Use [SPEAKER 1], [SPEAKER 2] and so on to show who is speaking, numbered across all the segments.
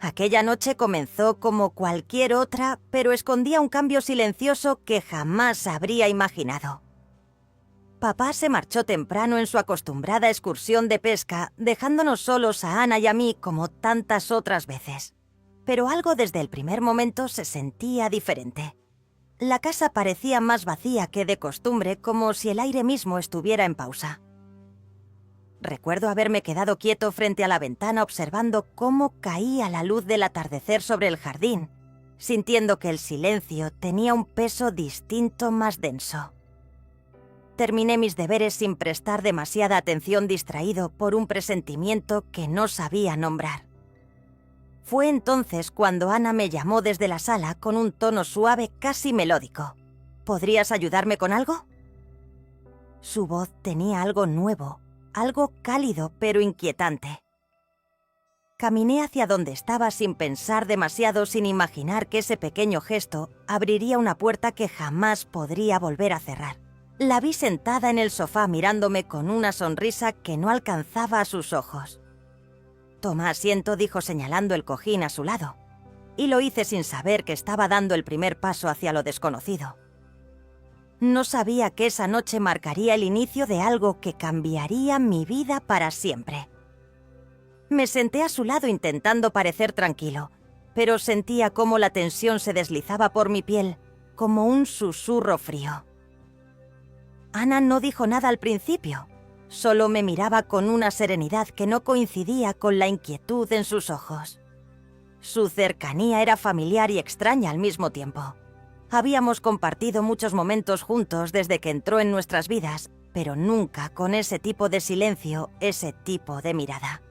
[SPEAKER 1] Aquella noche comenzó como cualquier otra, pero escondía un cambio silencioso que jamás habría imaginado. Papá se marchó temprano en su acostumbrada excursión de pesca, dejándonos solos a Ana y a mí como tantas otras veces. Pero algo desde el primer momento se sentía diferente. La casa parecía más vacía que de costumbre, como si el aire mismo estuviera en pausa. Recuerdo haberme quedado quieto frente a la ventana observando cómo caía la luz del atardecer sobre el jardín, sintiendo que el silencio tenía un peso distinto, más denso. Terminé mis deberes sin prestar demasiada atención, distraído por un presentimiento que no sabía nombrar. Fue entonces cuando Ana me llamó desde la sala con un tono suave, casi melódico. ¿Podrías ayudarme con algo? Su voz tenía algo nuevo, algo cálido pero inquietante. Caminé hacia donde estaba sin pensar demasiado, sin imaginar que ese pequeño gesto abriría una puerta que jamás podría volver a cerrar. La vi sentada en el sofá mirándome con una sonrisa que no alcanzaba a sus ojos. «Toma asiento», dijo señalando el cojín a su lado, y lo hice sin saber que estaba dando el primer paso hacia lo desconocido. No sabía que esa noche marcaría el inicio de algo que cambiaría mi vida para siempre. Me senté a su lado intentando parecer tranquilo, pero sentía cómo la tensión se deslizaba por mi piel, como un susurro frío. Ana no dijo nada al principio, solo me miraba con una serenidad que no coincidía con la inquietud en sus ojos. Su cercanía era familiar y extraña al mismo tiempo. Habíamos compartido muchos momentos juntos desde que entró en nuestras vidas, pero nunca con ese tipo de silencio, ese tipo de mirada.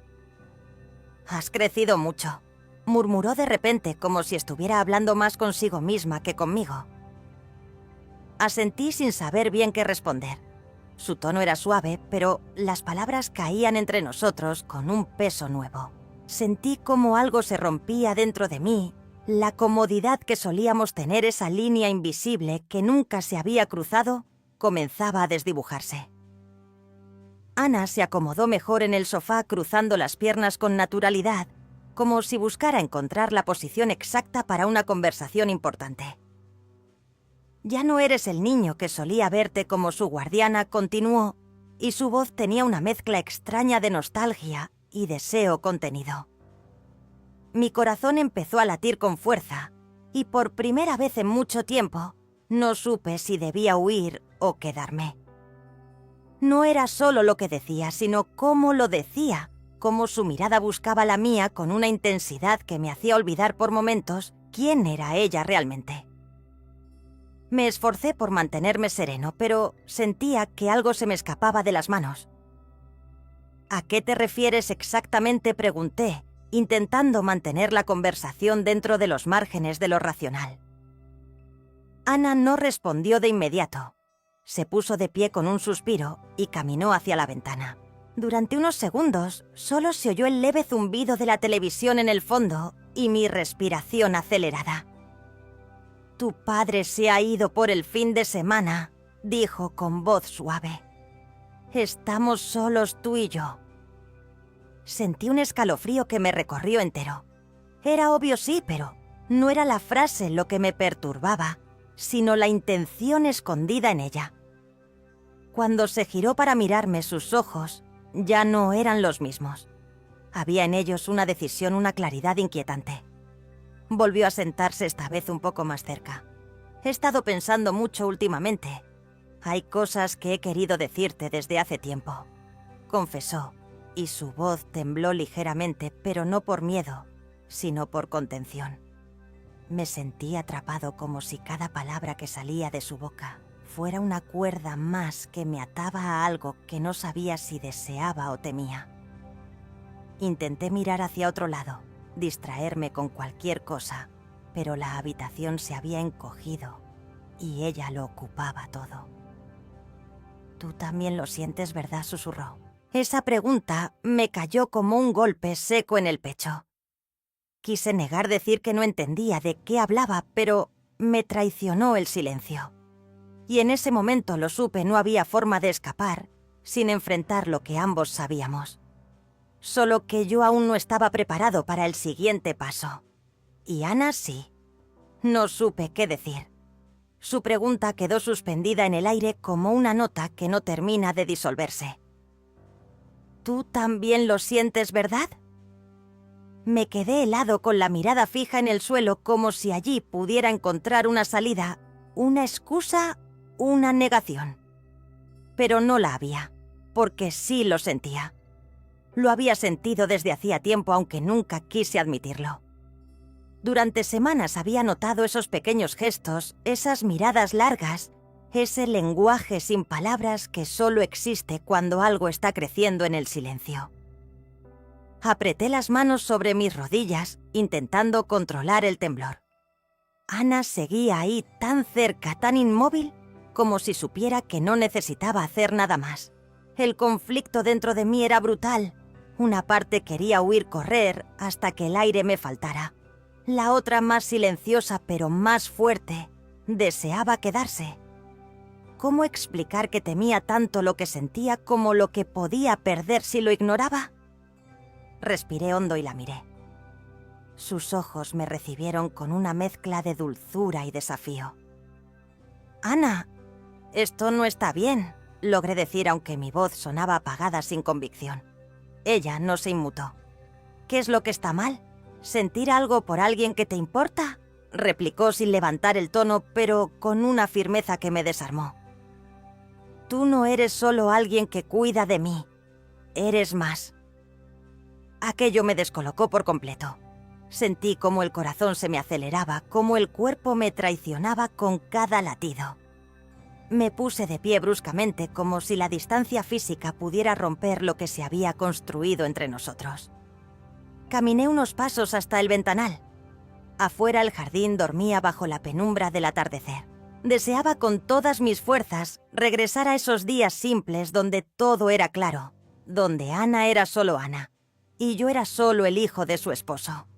[SPEAKER 1] «Has crecido mucho», murmuró de repente, como si estuviera hablando más consigo misma que conmigo. Asentí sin saber bien qué responder. Su tono era suave, pero las palabras caían entre nosotros con un peso nuevo. Sentí como algo se rompía dentro de mí, la comodidad que solíamos tener, esa línea invisible que nunca se había cruzado, comenzaba a desdibujarse. Ana se acomodó mejor en el sofá, cruzando las piernas con naturalidad, como si buscara encontrar la posición exacta para una conversación importante. «Ya no eres el niño que solía verte como su guardiana», continuó, y su voz tenía una mezcla extraña de nostalgia y deseo contenido. Mi corazón empezó a latir con fuerza, y por primera vez en mucho tiempo, no supe si debía huir o quedarme. No era solo lo que decía, sino cómo lo decía, cómo su mirada buscaba la mía con una intensidad que me hacía olvidar por momentos quién era ella realmente. Me esforcé por mantenerme sereno, pero sentía que algo se me escapaba de las manos. «¿A qué te refieres exactamente?», pregunté, intentando mantener la conversación dentro de los márgenes de lo racional. Ana no respondió de inmediato. Se puso de pie con un suspiro y caminó hacia la ventana. Durante unos segundos solo se oyó el leve zumbido de la televisión en el fondo y mi respiración acelerada. «Tu padre se ha ido por el fin de semana», dijo con voz suave. «Estamos solos tú y yo». Sentí un escalofrío que me recorrió entero. Era obvio, sí, pero no era la frase lo que me perturbaba, sino la intención escondida en ella. Cuando se giró para mirarme, sus ojos ya no eran los mismos. Había en ellos una decisión, una claridad inquietante. Volvió a sentarse, esta vez un poco más cerca. «He estado pensando mucho últimamente. Hay cosas que he querido decirte desde hace tiempo», confesó, y su voz tembló ligeramente, pero no por miedo, sino por contención. Me sentí atrapado, como si cada palabra que salía de su boca fuera una cuerda más que me ataba a algo que no sabía si deseaba o temía. Intenté mirar hacia otro lado, distraerme con cualquier cosa, pero la habitación se había encogido y ella lo ocupaba todo. «Tú también lo sientes, ¿verdad?», susurró. Esa pregunta me cayó como un golpe seco en el pecho. Quise negar, decir que no entendía de qué hablaba, pero me traicionó el silencio. Y en ese momento lo supe, no había forma de escapar sin enfrentar lo que ambos sabíamos. solo que yo aún no estaba preparado para el siguiente paso. Y Ana sí. No supe qué decir. Su pregunta quedó suspendida en el aire como una nota que no termina de disolverse. ¿Tú también lo sientes, verdad? Me quedé helado con la mirada fija en el suelo como si allí pudiera encontrar una salida, una excusa, una negación. Pero no la había, porque sí lo sentía. Lo había sentido desde hacía tiempo, aunque nunca quise admitirlo. Durante semanas había notado esos pequeños gestos, esas miradas largas, ese lenguaje sin palabras que solo existe cuando algo está creciendo en el silencio. Apreté las manos sobre mis rodillas, intentando controlar el temblor. Ana seguía ahí tan cerca, tan inmóvil, como si supiera que no necesitaba hacer nada más. El conflicto dentro de mí era brutal. Una parte quería huir, correr, hasta que el aire me faltara. La otra, más silenciosa pero más fuerte, deseaba quedarse. ¿Cómo explicar que temía tanto lo que sentía como lo que podía perder si lo ignoraba? Respiré hondo y la miré. Sus ojos me recibieron con una mezcla de dulzura y desafío. «Ana, esto no está bien», logré decir aunque mi voz sonaba apagada sin convicción. Ella no se inmutó. «¿Qué es lo que está mal? ¿Sentir algo por alguien que te importa?», replicó sin levantar el tono, pero con una firmeza que me desarmó. «Tú no eres solo alguien que cuida de mí. Eres más». Aquello me descolocó por completo. Sentí cómo el corazón se me aceleraba, cómo el cuerpo me traicionaba con cada latido. Me puse de pie bruscamente, como si la distancia física pudiera romper lo que se había construido entre nosotros. Caminé unos pasos hasta el ventanal. Afuera el jardín dormía bajo la penumbra del atardecer. Deseaba con todas mis fuerzas regresar a esos días simples donde todo era claro, donde Ana era solo Ana, y yo era solo el hijo de su esposo.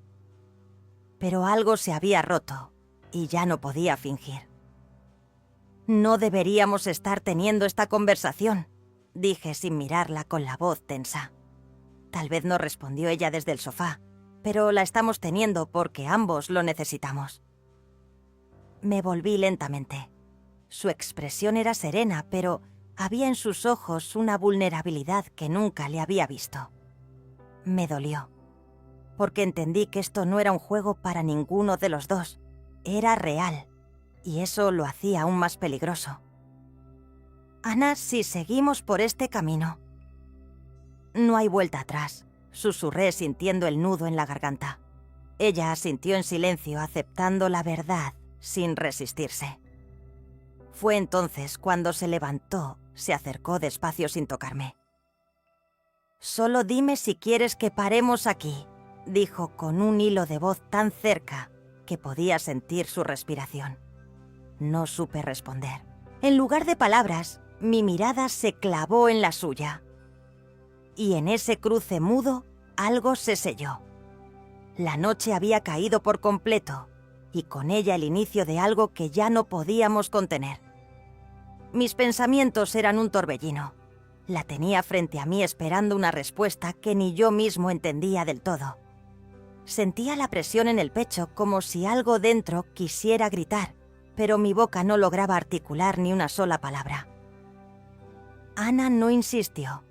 [SPEAKER 1] Pero algo se había roto, y ya no podía fingir. «No deberíamos estar teniendo esta conversación», dije sin mirarla con la voz tensa. Tal vez no respondió ella desde el sofá, pero la estamos teniendo porque ambos lo necesitamos. Me volví lentamente. Su expresión era serena, pero había en sus ojos una vulnerabilidad que nunca le había visto. Me dolió, porque entendí que esto no era un juego para ninguno de los dos, era real. Y eso lo hacía aún más peligroso. «Ana, si seguimos por este camino...» «No hay vuelta atrás», susurré sintiendo el nudo en la garganta. Ella asintió en silencio, aceptando la verdad sin resistirse. Fue entonces cuando se levantó, se acercó despacio sin tocarme. «Solo dime si quieres que paremos aquí», dijo con un hilo de voz tan cerca que podía sentir su respiración. No supe responder. En lugar de palabras, mi mirada se clavó en la suya. Y en ese cruce mudo, algo se selló. La noche había caído por completo, y con ella el inicio de algo que ya no podíamos contener. Mis pensamientos eran un torbellino. La tenía frente a mí esperando una respuesta que ni yo mismo entendía del todo. Sentía la presión en el pecho como si algo dentro quisiera gritar, pero mi boca no lograba articular ni una sola palabra. Ana no insistió.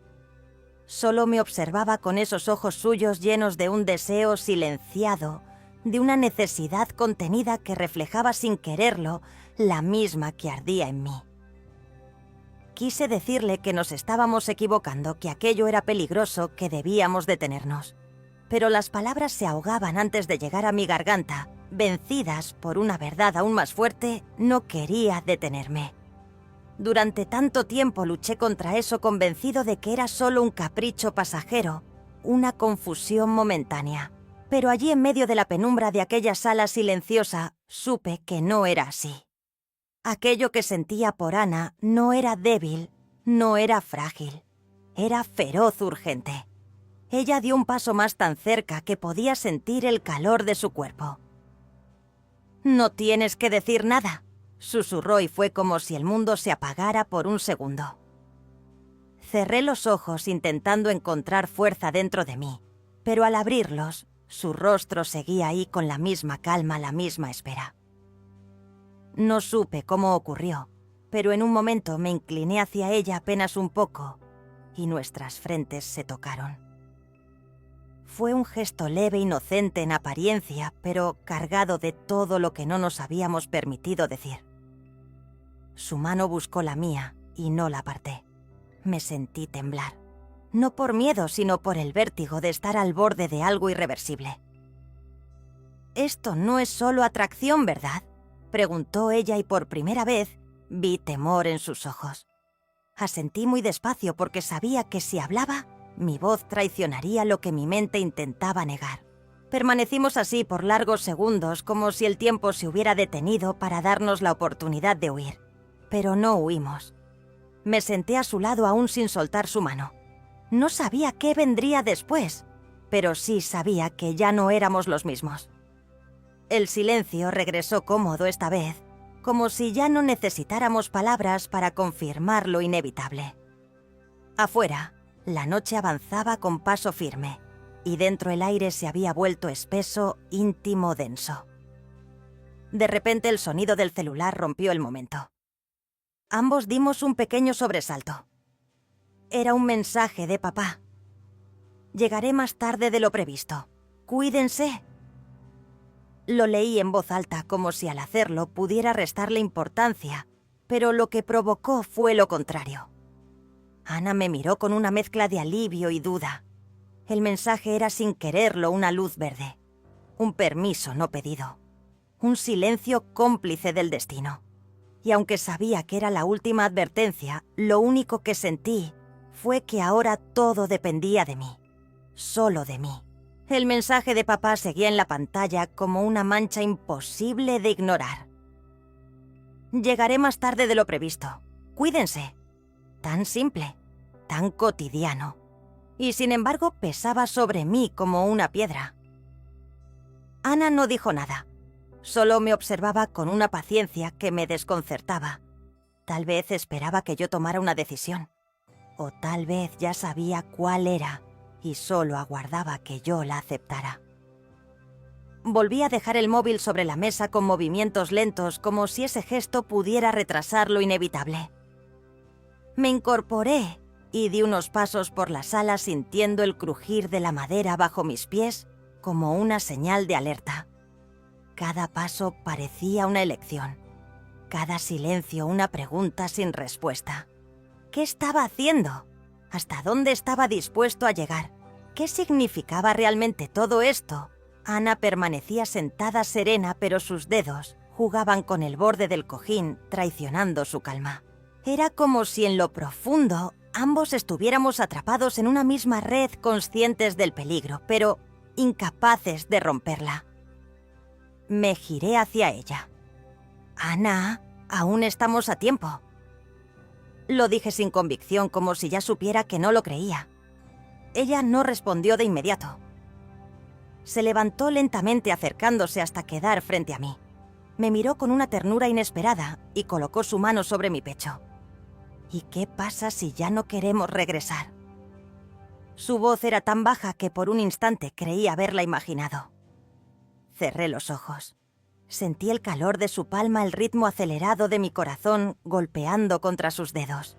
[SPEAKER 1] Solo me observaba con esos ojos suyos llenos de un deseo silenciado, de una necesidad contenida que reflejaba sin quererlo la misma que ardía en mí. Quise decirle que nos estábamos equivocando, que aquello era peligroso, que debíamos detenernos. Pero las palabras se ahogaban antes de llegar a mi garganta. Vencidas por una verdad aún más fuerte, no quería detenerme. Durante tanto tiempo luché contra eso convencido de que era solo un capricho pasajero, una confusión momentánea. Pero allí en medio de la penumbra de aquella sala silenciosa, supe que no era así. Aquello que sentía por Ana no era débil, no era frágil, era feroz, urgente. Ella dio un paso más tan cerca que podía sentir el calor de su cuerpo. «No tienes que decir nada», susurró y fue como si el mundo se apagara por un segundo. Cerré los ojos intentando encontrar fuerza dentro de mí, pero al abrirlos, su rostro seguía ahí con la misma calma, la misma espera. No supe cómo ocurrió, pero en un momento me incliné hacia ella apenas un poco y nuestras frentes se tocaron. Fue un gesto leve, inocente en apariencia, pero cargado de todo lo que no nos habíamos permitido decir. Su mano buscó la mía y no la aparté. Me sentí temblar. No por miedo, sino por el vértigo de estar al borde de algo irreversible. «Esto no es solo atracción, ¿verdad?», preguntó ella y por primera vez vi temor en sus ojos. Asentí muy despacio porque sabía que si hablaba, mi voz traicionaría lo que mi mente intentaba negar. Permanecimos así por largos segundos, como si el tiempo se hubiera detenido para darnos la oportunidad de huir. Pero no huimos. Me senté a su lado aún sin soltar su mano. No sabía qué vendría después, pero sí sabía que ya no éramos los mismos. El silencio regresó cómodo esta vez, como si ya no necesitáramos palabras para confirmar lo inevitable. Afuera, la noche avanzaba con paso firme, y dentro el aire se había vuelto espeso, íntimo, denso. De repente el sonido del celular rompió el momento. Ambos dimos un pequeño sobresalto. Era un mensaje de papá. «Llegaré más tarde de lo previsto. Cuídense». Lo leí en voz alta, como si al hacerlo pudiera restarle importancia, pero lo que provocó fue lo contrario. Ana me miró con una mezcla de alivio y duda. El mensaje era sin quererlo una luz verde, un permiso no pedido, un silencio cómplice del destino. Y aunque sabía que era la última advertencia, lo único que sentí fue que ahora todo dependía de mí, solo de mí. El mensaje de papá seguía en la pantalla como una mancha imposible de ignorar. «Llegaré más tarde de lo previsto. Cuídense». Tan simple, tan cotidiano. Y sin embargo pesaba sobre mí como una piedra. Ana no dijo nada. Solo me observaba con una paciencia que me desconcertaba. Tal vez esperaba que yo tomara una decisión. O tal vez ya sabía cuál era y solo aguardaba que yo la aceptara. Volví a dejar el móvil sobre la mesa con movimientos lentos, como si ese gesto pudiera retrasar lo inevitable. Me incorporé y di unos pasos por la sala sintiendo el crujir de la madera bajo mis pies como una señal de alerta. Cada paso parecía una elección, cada silencio una pregunta sin respuesta. ¿Qué estaba haciendo? ¿Hasta dónde estaba dispuesto a llegar? ¿Qué significaba realmente todo esto? Ana permanecía sentada serena, pero sus dedos jugaban con el borde del cojín, traicionando su calma. Era como si en lo profundo ambos estuviéramos atrapados en una misma red, conscientes del peligro, pero incapaces de romperla. Me giré hacia ella. «Ana, aún estamos a tiempo». Lo dije sin convicción, como si ya supiera que no lo creía. Ella no respondió de inmediato. Se levantó lentamente acercándose hasta quedar frente a mí. Me miró con una ternura inesperada y colocó su mano sobre mi pecho. «¿Y qué pasa si ya no queremos regresar?». Su voz era tan baja que por un instante creí haberla imaginado. Cerré los ojos. Sentí el calor de su palma, el ritmo acelerado de mi corazón golpeando contra sus dedos.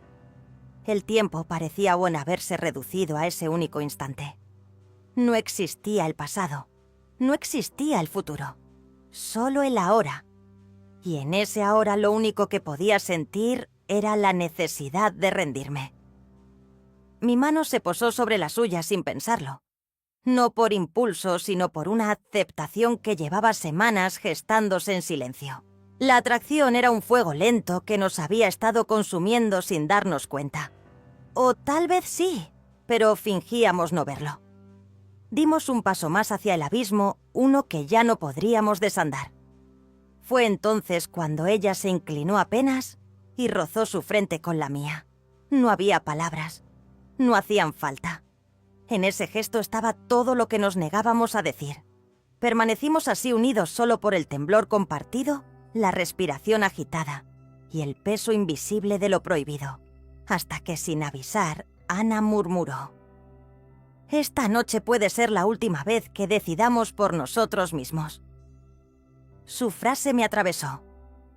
[SPEAKER 1] El tiempo parecía aún haberse reducido a ese único instante. No existía el pasado, no existía el futuro, solo el ahora. Y en ese ahora lo único que podía sentir era la necesidad de rendirme. Mi mano se posó sobre la suya sin pensarlo. No por impulso, sino por una aceptación que llevaba semanas gestándose en silencio. La atracción era un fuego lento que nos había estado consumiendo sin darnos cuenta. O tal vez sí, pero fingíamos no verlo. Dimos un paso más hacia el abismo, uno que ya no podríamos desandar. Fue entonces cuando ella se inclinó apenas y rozó su frente con la mía. No había palabras, no hacían falta. En ese gesto estaba todo lo que nos negábamos a decir. Permanecimos así unidos solo por el temblor compartido, la respiración agitada y el peso invisible de lo prohibido, hasta que sin avisar, Ana murmuró: «Esta noche puede ser la última vez que decidamos por nosotros mismos». Su frase me atravesó,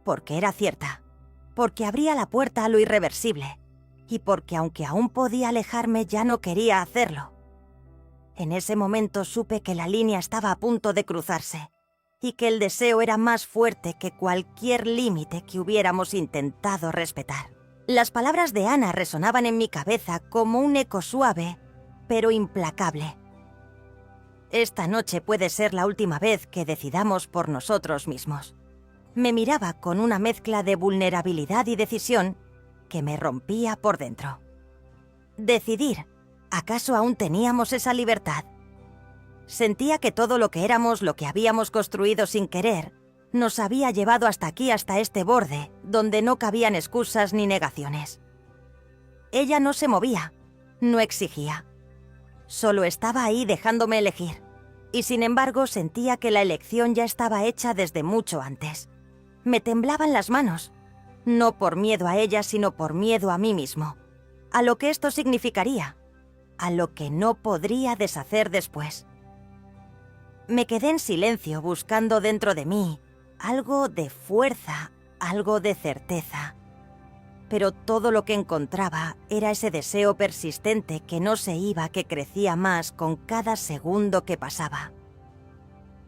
[SPEAKER 1] porque era cierta, porque abría la puerta a lo irreversible, y porque aunque aún podía alejarme ya no quería hacerlo. En ese momento supe que la línea estaba a punto de cruzarse, y que el deseo era más fuerte que cualquier límite que hubiéramos intentado respetar. Las palabras de Ana resonaban en mi cabeza como un eco suave, pero implacable. Esta noche puede ser la última vez que decidamos por nosotros mismos. Me miraba con una mezcla de vulnerabilidad y decisión que me rompía por dentro. Decidir, ¿acaso aún teníamos esa libertad? Sentía que todo lo que éramos, lo que habíamos construido sin querer, nos había llevado hasta aquí, hasta este borde, donde no cabían excusas ni negaciones. Ella no se movía, no exigía. Solo estaba ahí dejándome elegir, y sin embargo sentía que la elección ya estaba hecha desde mucho antes. Me temblaban las manos, no por miedo a ella, sino por miedo a mí mismo, a lo que esto significaría, a lo que no podría deshacer después. Me quedé en silencio buscando dentro de mí algo de fuerza, algo de certeza. Pero todo lo que encontraba era ese deseo persistente que no se iba, que crecía más con cada segundo que pasaba.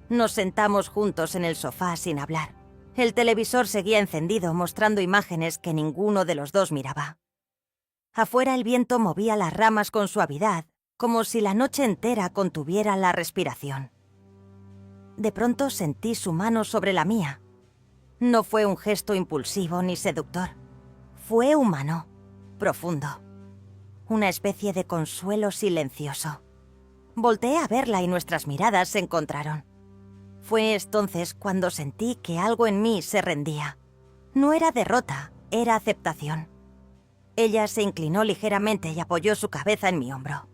[SPEAKER 1] Nos sentamos juntos en el sofá sin hablar. El televisor seguía encendido, mostrando imágenes que ninguno de los dos miraba. Afuera el viento movía las ramas con suavidad, como si la noche entera contuviera la respiración. De pronto sentí su mano sobre la mía. No fue un gesto impulsivo ni seductor. Fue humano, profundo. Una especie de consuelo silencioso. Volteé a verla y nuestras miradas se encontraron. Fue entonces cuando sentí que algo en mí se rendía. No era derrota, era aceptación. Ella se inclinó ligeramente y apoyó su cabeza en mi hombro.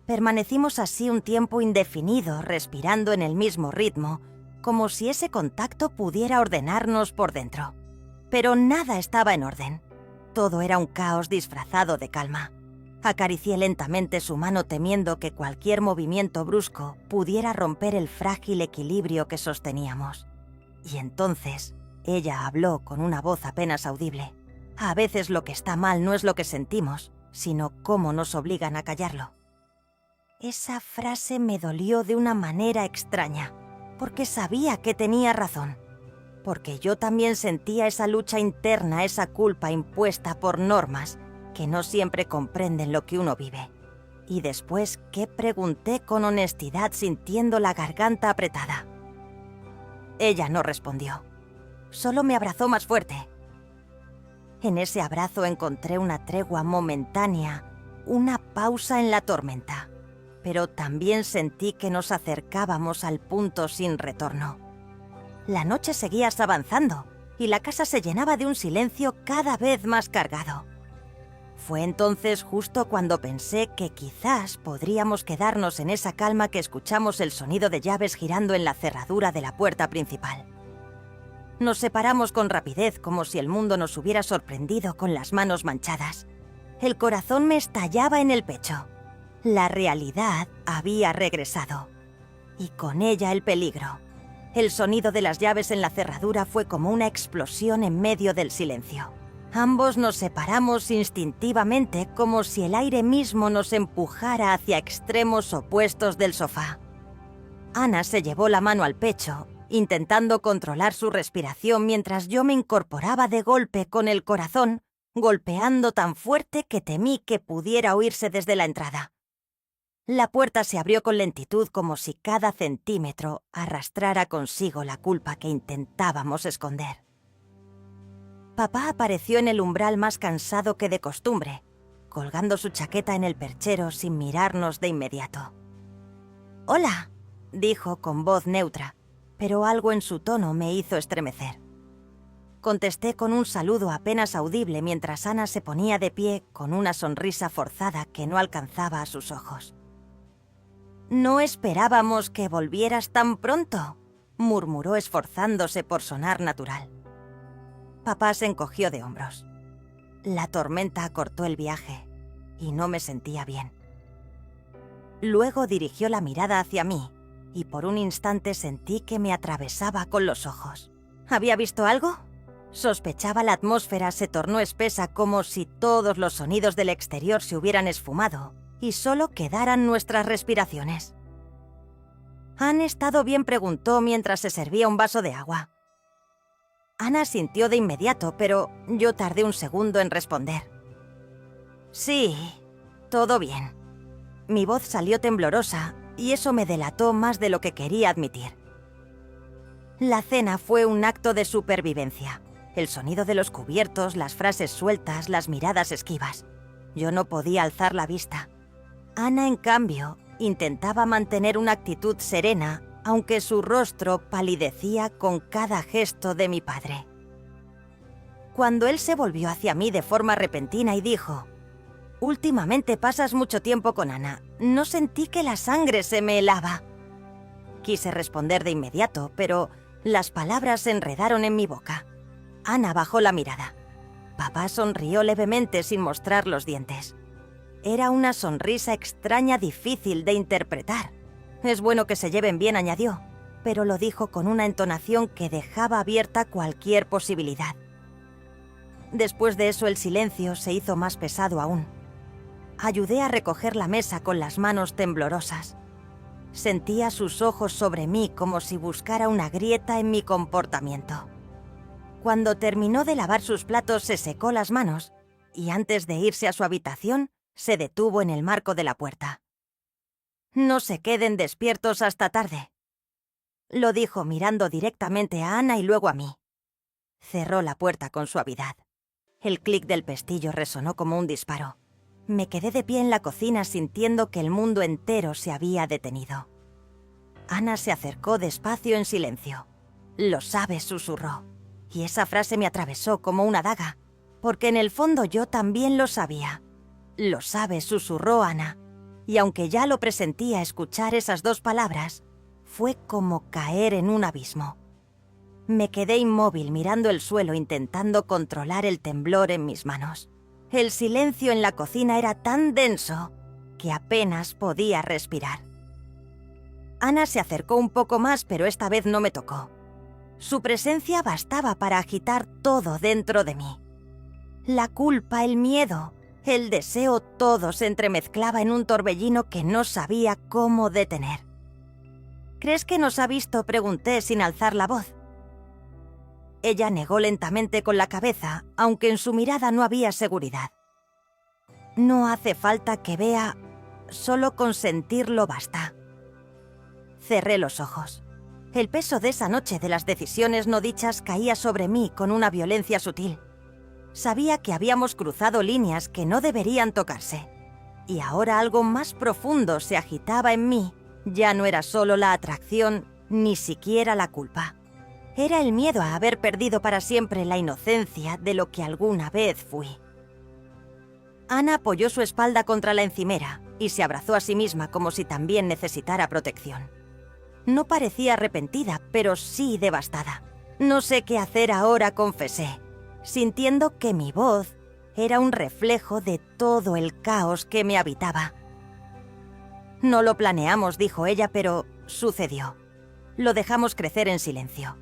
[SPEAKER 1] Permanecimos así un tiempo indefinido, respirando en el mismo ritmo, como si ese contacto pudiera ordenarnos por dentro. Pero nada estaba en orden. Todo era un caos disfrazado de calma. Acaricié lentamente su mano temiendo que cualquier movimiento brusco pudiera romper el frágil equilibrio que sosteníamos. Y entonces ella habló con una voz apenas audible. A veces lo que está mal no es lo que sentimos, sino cómo nos obligan a callarlo. Esa frase me dolió de una manera extraña, porque sabía que tenía razón. Porque yo también sentía esa lucha interna, esa culpa impuesta por normas que no siempre comprenden lo que uno vive. Y después, ¿qué pregunté con honestidad sintiendo la garganta apretada? Ella no respondió. Solo me abrazó más fuerte. En ese abrazo encontré una tregua momentánea, una pausa en la tormenta. Pero también sentí que nos acercábamos al punto sin retorno. La noche seguía avanzando y la casa se llenaba de un silencio cada vez más cargado. Fue entonces justo cuando pensé que quizás podríamos quedarnos en esa calma que escuchamos el sonido de llaves girando en la cerradura de la puerta principal. Nos separamos con rapidez como si el mundo nos hubiera sorprendido con las manos manchadas. El corazón me estallaba en el pecho. La realidad había regresado. Y con ella el peligro. El sonido de las llaves en la cerradura fue como una explosión en medio del silencio. Ambos nos separamos instintivamente como si el aire mismo nos empujara hacia extremos opuestos del sofá. Ana se llevó la mano al pecho, intentando controlar su respiración mientras yo me incorporaba de golpe con el corazón, golpeando tan fuerte que temí que pudiera oírse desde la entrada. La puerta se abrió con lentitud como si cada centímetro arrastrara consigo la culpa que intentábamos esconder. Papá apareció en el umbral más cansado que de costumbre, colgando su chaqueta en el perchero sin mirarnos de inmediato. «Hola», dijo con voz neutra, pero algo en su tono me hizo estremecer. Contesté con un saludo apenas audible mientras Ana se ponía de pie con una sonrisa forzada que no alcanzaba a sus ojos. «No esperábamos que volvieras tan pronto», murmuró esforzándose por sonar natural. Papá se encogió de hombros. La tormenta acortó el viaje. y no me sentía bien. Luego dirigió la mirada hacia mí y por un instante sentí que me atravesaba con los ojos. ¿Había visto algo? Sospechaba la atmósfera se tornó espesa como si todos los sonidos del exterior se hubieran esfumado y solo quedaran nuestras respiraciones. ¿Han estado bien?, preguntó mientras se servía un vaso de agua. Ana asintió de inmediato, pero yo tardé un segundo en responder. Sí, todo bien. Mi voz salió temblorosa y eso me delató más de lo que quería admitir. La cena fue un acto de supervivencia. El sonido de los cubiertos, las frases sueltas, las miradas esquivas. Yo no podía alzar la vista. Ana, en cambio, intentaba mantener una actitud serena, aunque su rostro palidecía con cada gesto de mi padre. Cuando él se volvió hacia mí de forma repentina y dijo: «Últimamente pasas mucho tiempo con Ana. No sentí que la sangre se me helaba». Quise responder de inmediato, pero las palabras se enredaron en mi boca. Ana bajó la mirada. Papá sonrió levemente sin mostrar los dientes. Era una sonrisa extraña, difícil de interpretar. «Es bueno que se lleven bien», añadió, pero lo dijo con una entonación que dejaba abierta cualquier posibilidad. Después de eso el silencio se hizo más pesado aún. Ayudé a recoger la mesa con las manos temblorosas. Sentía sus ojos sobre mí como si buscara una grieta en mi comportamiento. Cuando terminó de lavar sus platos se secó las manos y antes de irse a su habitación se detuvo en el marco de la puerta. «No se queden despiertos hasta tarde», lo dijo mirando directamente a Ana y luego a mí. Cerró la puerta con suavidad. El clic del pestillo resonó como un disparo. Me quedé de pie en la cocina sintiendo que el mundo entero se había detenido. Ana se acercó despacio en silencio. «Lo sabes», susurró. Y esa frase me atravesó como una daga, porque en el fondo yo también lo sabía. «Lo sabes», susurró Ana. Y aunque ya lo presentía, escuchar esas dos palabras fue como caer en un abismo. Me quedé inmóvil mirando el suelo intentando controlar el temblor en mis manos. El silencio en la cocina era tan denso que apenas podía respirar. Ana se acercó un poco más, pero esta vez no me tocó. Su presencia bastaba para agitar todo dentro de mí. La culpa, el miedo, el deseo, todo se entremezclaba en un torbellino que no sabía cómo detener. «¿Crees que nos ha visto?», pregunté sin alzar la voz. Ella negó lentamente con la cabeza, aunque en su mirada no había seguridad. «No hace falta que vea, solo con sentirlo basta». Cerré los ojos. El peso de esa noche de las decisiones no dichas caía sobre mí con una violencia sutil. Sabía que habíamos cruzado líneas que no deberían tocarse. Y ahora algo más profundo se agitaba en mí. Ya no era solo la atracción, ni siquiera la culpa. Era el miedo a haber perdido para siempre la inocencia de lo que alguna vez fui. Ana apoyó su espalda contra la encimera y se abrazó a sí misma como si también necesitara protección. No parecía arrepentida, pero sí devastada. «No sé qué hacer ahora», confesé, sintiendo que mi voz era un reflejo de todo el caos que me habitaba. «No lo planeamos», dijo ella, pero sucedió. Lo dejamos crecer en silencio.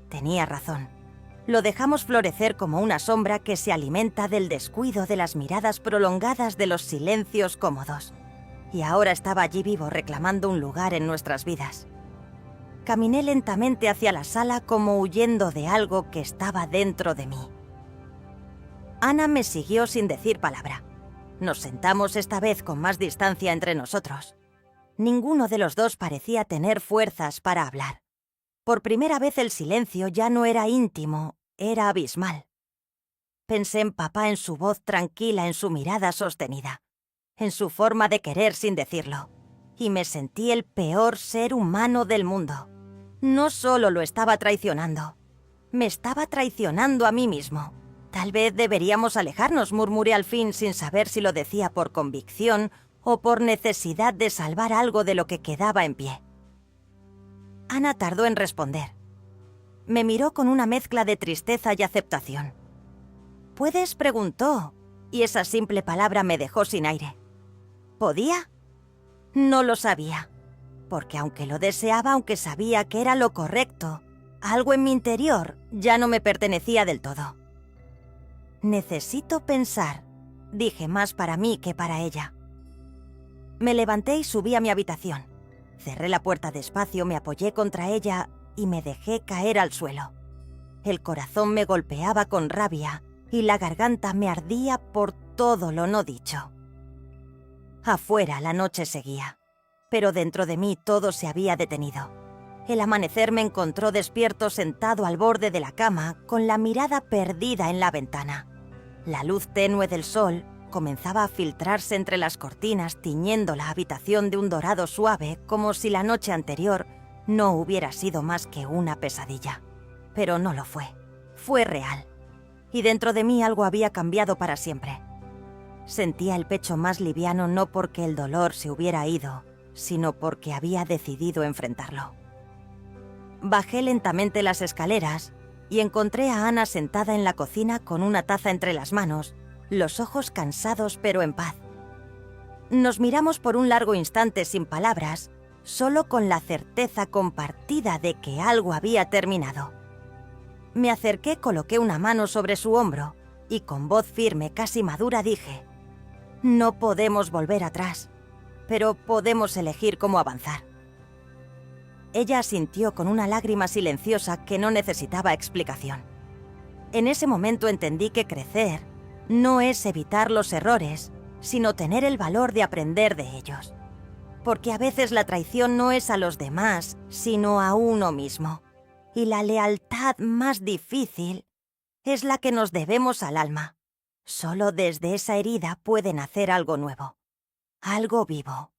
[SPEAKER 1] Tenía razón. Lo dejamos florecer como una sombra que se alimenta del descuido de las miradas prolongadas de los silencios cómodos. Y ahora estaba allí vivo reclamando un lugar en nuestras vidas. Caminé lentamente hacia la sala como huyendo de algo que estaba dentro de mí. Ana me siguió sin decir palabra. Nos sentamos esta vez con más distancia entre nosotros. Ninguno de los dos parecía tener fuerzas para hablar. Por primera vez el silencio ya no era íntimo, era abismal. Pensé en papá, en su voz tranquila, en su mirada sostenida, en su forma de querer sin decirlo, y me sentí el peor ser humano del mundo. No solo lo estaba traicionando, me estaba traicionando a mí mismo. «Tal vez deberíamos alejarnos», murmuré al fin sin saber si lo decía por convicción o por necesidad de salvar algo de lo que quedaba en pie. Ana tardó en responder. Me miró con una mezcla de tristeza y aceptación. «¿Puedes?», preguntó, y esa simple palabra me dejó sin aire. ¿Podía? No lo sabía, porque aunque lo deseaba, aunque sabía que era lo correcto, algo en mi interior ya no me pertenecía del todo. Necesito pensar, dije más para mí que para ella. Me levanté y subí a mi habitación. Cerré la puerta despacio, me apoyé contra ella y me dejé caer al suelo. El corazón me golpeaba con rabia y la garganta me ardía por todo lo no dicho. Afuera la noche seguía, pero dentro de mí todo se había detenido. El amanecer me encontró despierto sentado al borde de la cama con la mirada perdida en la ventana. La luz tenue del sol comenzaba a filtrarse entre las cortinas, tiñendo la habitación de un dorado suave, como si la noche anterior no hubiera sido más que una pesadilla. Pero no lo fue. Fue real. Y dentro de mí algo había cambiado para siempre. Sentía el pecho más liviano no porque el dolor se hubiera ido, sino porque había decidido enfrentarlo. Bajé lentamente las escaleras y encontré a Ana sentada en la cocina con una taza entre las manos, los ojos cansados pero en paz. Nos miramos por un largo instante sin palabras, solo con la certeza compartida de que algo había terminado. Me acerqué, coloqué una mano sobre su hombro y con voz firme, casi madura, dije: «No podemos volver atrás, pero podemos elegir cómo avanzar». Ella asintió con una lágrima silenciosa que no necesitaba explicación. En ese momento entendí que crecer no es evitar los errores, sino tener el valor de aprender de ellos. Porque a veces la traición no es a los demás, sino a uno mismo. Y la lealtad más difícil es la que nos debemos al alma. Solo desde esa herida puede nacer algo nuevo, algo vivo.